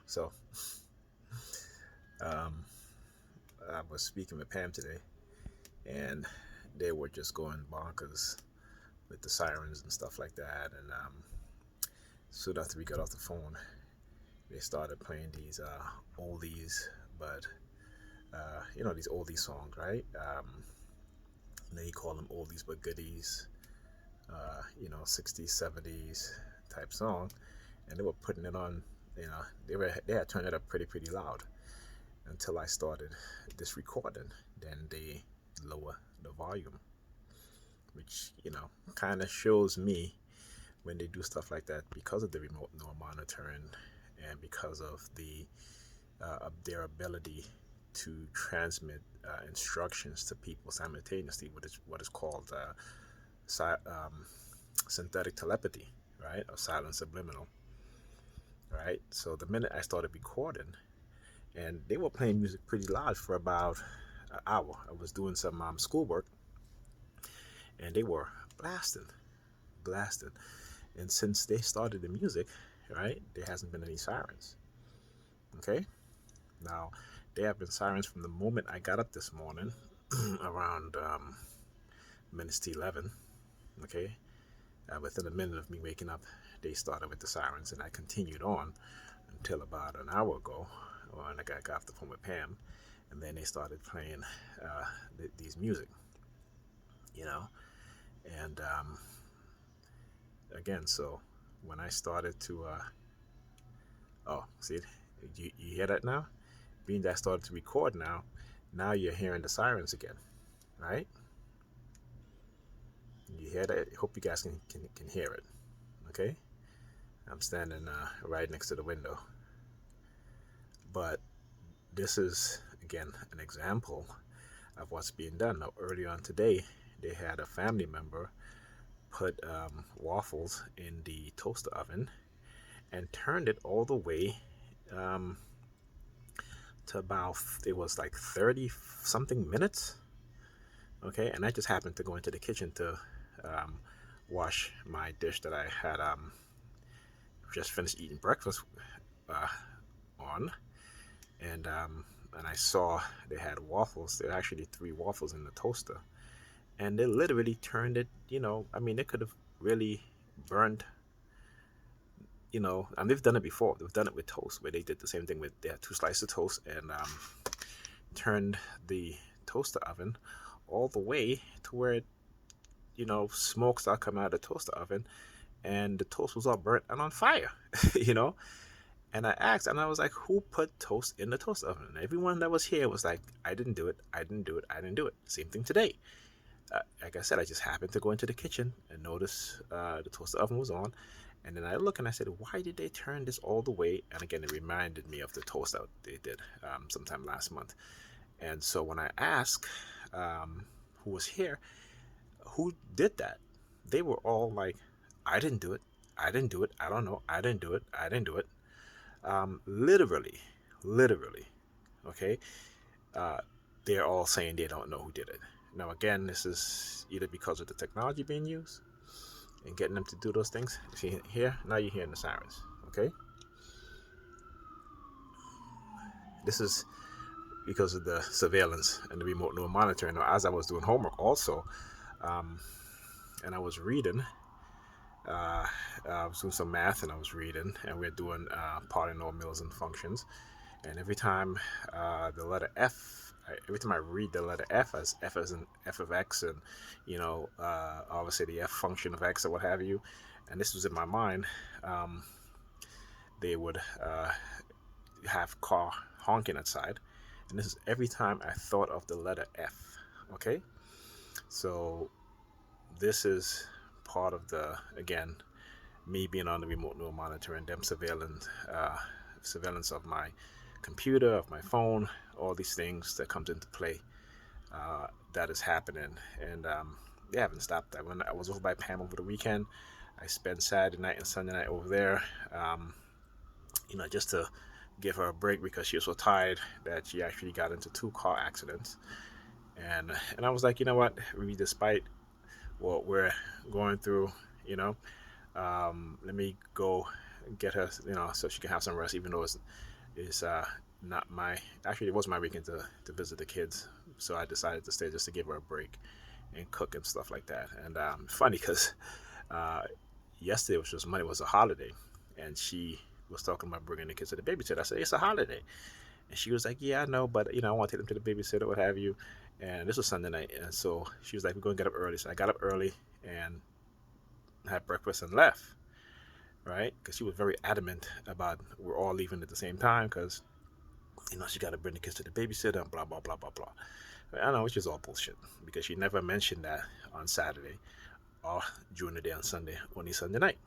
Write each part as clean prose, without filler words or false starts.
So um, I was speaking with Pam today, and they were just going bonkers with the sirens and stuff like that. And soon after we got off the phone, they started playing these oldies, but these oldie songs, right? They call them oldies but goodies, 60s, 70s type song, and they were putting it on. They had turned it up pretty loud until I started this recording. Then they lower the volume, which kind of shows me when they do stuff like that because of the remote no monitoring and because of their ability to transmit instructions to people simultaneously, what is called synthetic telepathy, right? Or silent subliminal, right? So the minute I started recording, and they were playing music pretty loud for about an hour. I was doing some schoolwork, and they were blasting, blasting. And since they started the music, right, there hasn't been any sirens. Okay, now there have been sirens from the moment I got up this morning, around minutes to 11. Okay, within a minute of me waking up, they started with the sirens, and I continued on until about an hour ago when I got off the phone with Pam, and then they started playing these music, you know, and again, so when I started to, oh, see, you hear that now? Being that I started to record now you're hearing the sirens again, right? You hear that? Hope you guys can hear it. Okay, I'm standing right next to the window, but this is again an example of what's being done. Now, early on today, they had a family member put waffles in the toaster oven and turned it all the way um, to about, it was like 30 something minutes. Okay, and I just happened to go into the kitchen to um, wash my dish that I had just finished eating breakfast uh, on, and I saw they had waffles. There were actually three waffles in the toaster, and they literally turned it. I mean, they could have really burned. And they've done it before. They've done it with toast, where they did the same thing with they had two slices of toast and turned the toaster oven all the way to where smoke started coming out of the toaster oven, and the toast was all burnt and on fire. you know. And I asked, and I was like, "Who put toast in the toaster oven?" And everyone that was here was like, "I didn't do it. I didn't do it. I didn't do it." Same thing today. Like I said, I just happened to go into the kitchen and notice the toaster oven was on. And then I look and I said, why did they turn this all the way? And again, it reminded me of the toast out they did sometime last month. And so when I asked who was here, who did that, they were all like, I didn't do it. I didn't do it. I don't know. I didn't do it. I didn't do it. Literally, literally. Okay. Uh, they're all saying they don't know who did it. Now, again, this is either because of the technology being used and getting them to do those things. See here, now you're hearing the sirens. Okay, this is because of the surveillance and the remote neural monitoring. Now, as I was doing homework, also, um, and I was reading, I was doing some math and I was reading, and we're doing polynomials and functions. And every time the letter F, every time I read the letter F as an F of X, and obviously the F function of X or what have you, and this was in my mind, um, they would have car honking outside, and this is every time I thought of the letter F. Okay, so this is part of the, again, me being on the remote neural monitor and them surveillance of my computer, of my phone, all these things that comes into play. That is happening, and they haven't stopped that. When I was over by Pam over the weekend, I spent Saturday night and Sunday night over there, just to give her a break because she was so tired that she actually got into two car accidents. And I was like, you know what, despite what we're going through, you know, let me go get her, so she can have some rest, even though it's is not my, actually it was my weekend to visit the kids, so I decided to stay just to give her a break and cook and stuff like that. And funny because uh, yesterday, which was Monday, was a holiday, and she was talking about bringing the kids to the babysitter. I said it's a holiday, and she was like, "Yeah, I know, but I want to take them to the babysitter, what have you." And this was Sunday night, and so she was like, "We're going to get up early." So I got up early and had breakfast and left, right? Because she was very adamant about we're all leaving at the same time because she got to bring the kids to the babysitter and blah blah blah blah blah. I know, which is all bullshit because she never mentioned that on Saturday or during the day on Sunday, only Sunday night.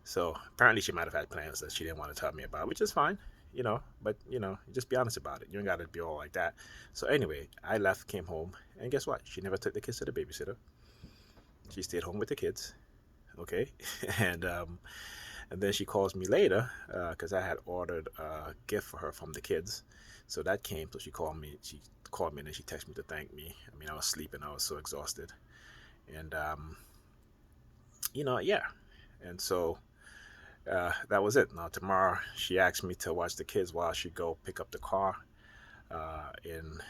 So apparently she might have had plans that she didn't want to tell me about, which is fine, but just be honest about it. You ain't got to be all like that. So anyway, I left, came home, and guess what? She never took the kids to the babysitter. She stayed home with the kids, okay? and and then she calls me later because I had ordered a gift for her from the kids. So that came. So she called me. And then she texted me to thank me. I mean, I was sleeping. I was so exhausted. And yeah. And so that was it. Now tomorrow she asked me to watch the kids while she go pick up the car in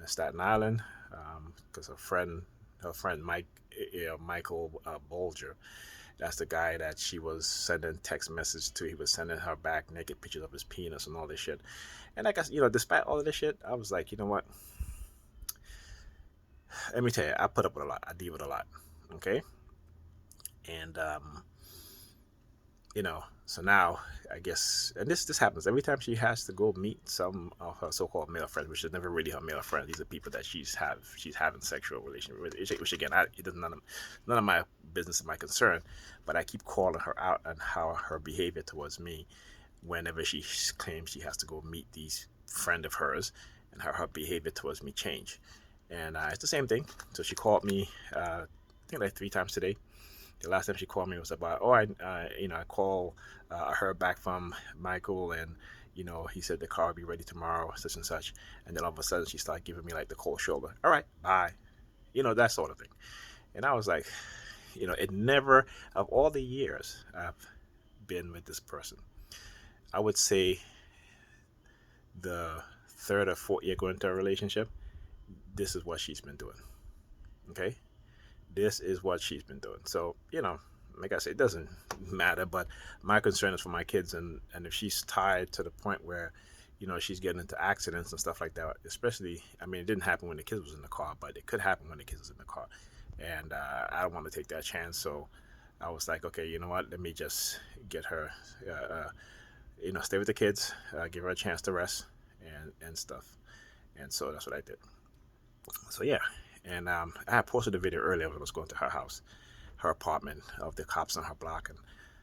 Staten Island because her friend Michael Bolger. That's the guy that she was sending text message to. He was sending her back naked pictures of his penis and all this shit. And I guess, despite all of this shit, I was like, you know what? Let me tell you, I put up with a lot. I deal with a lot. Okay? And, so now I guess, and this happens every time she has to go meet some of her so-called male friends, which is never really her male friends. These are people that she's having sexual relations with, which again, it does none of my business and my concern. But I keep calling her out on how her behavior towards me, whenever she claims she has to go meet these friend of hers, and how her behavior towards me change. And it's the same thing. So she called me, I think like 3 times today. The last time she called me was about, I call her back from Michael, and he said the car will be ready tomorrow, such and such. And then all of a sudden she started giving me like the cold shoulder. All right, bye. That sort of thing. And I was like, it never, of all the years I've been with this person, I would say the third or fourth year going into a relationship, this is what she's been doing. Okay? This is what she's been doing. So, like I said, it doesn't matter, but my concern is for my kids, and if she's tired to the point where, she's getting into accidents and stuff like that, especially, I mean, it didn't happen when the kids was in the car, but it could happen when the kids was in the car. And I don't want to take that chance. So I was like, okay, you know what? Let me just get her, stay with the kids, give her a chance to rest and stuff. And so that's what I did. So yeah. And I had posted a video earlier when I was going to her house, her apartment, of the cops on her block and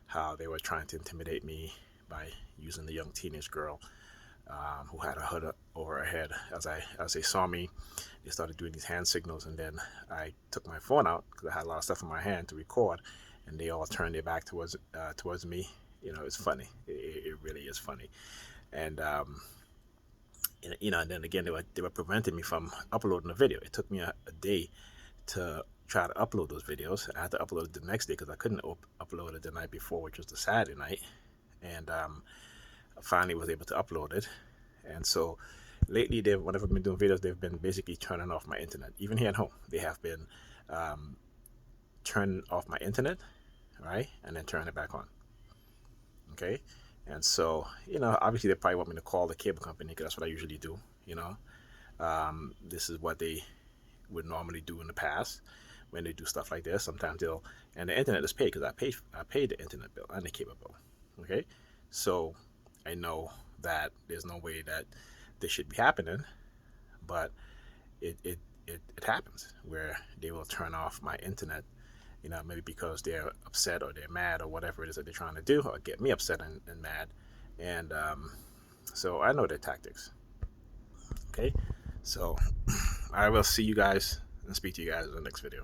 how they were trying to intimidate me by using the young teenage girl who had a hood over her head. As they saw me, they started doing these hand signals, and then I took my phone out because I had a lot of stuff in my hand to record, and they all turned their back towards me. It's funny. It really is funny. And and then again, they were preventing me from uploading the video. It took me a day to try to upload those videos. I had to upload it the next day because I couldn't upload it the night before, which was the Saturday night. And I finally was able to upload it. And so lately, whenever I've been doing videos, they've been basically turning off my internet. Even here at home, they have been turning off my internet, right, and then turning it back on. Okay. And so, obviously they probably want me to call the cable company because that's what I usually do. This is what they would normally do in the past when they do stuff like this. Sometimes and the internet is paid because I paid the internet bill and the cable bill. Okay, so I know that there's no way that this should be happening, but it happens where they will turn off my internet. Maybe because they're upset or they're mad or whatever it is that they're trying to do, or get me upset and mad. And so I know their tactics. Okay, so I will see you guys and speak to you guys in the next video.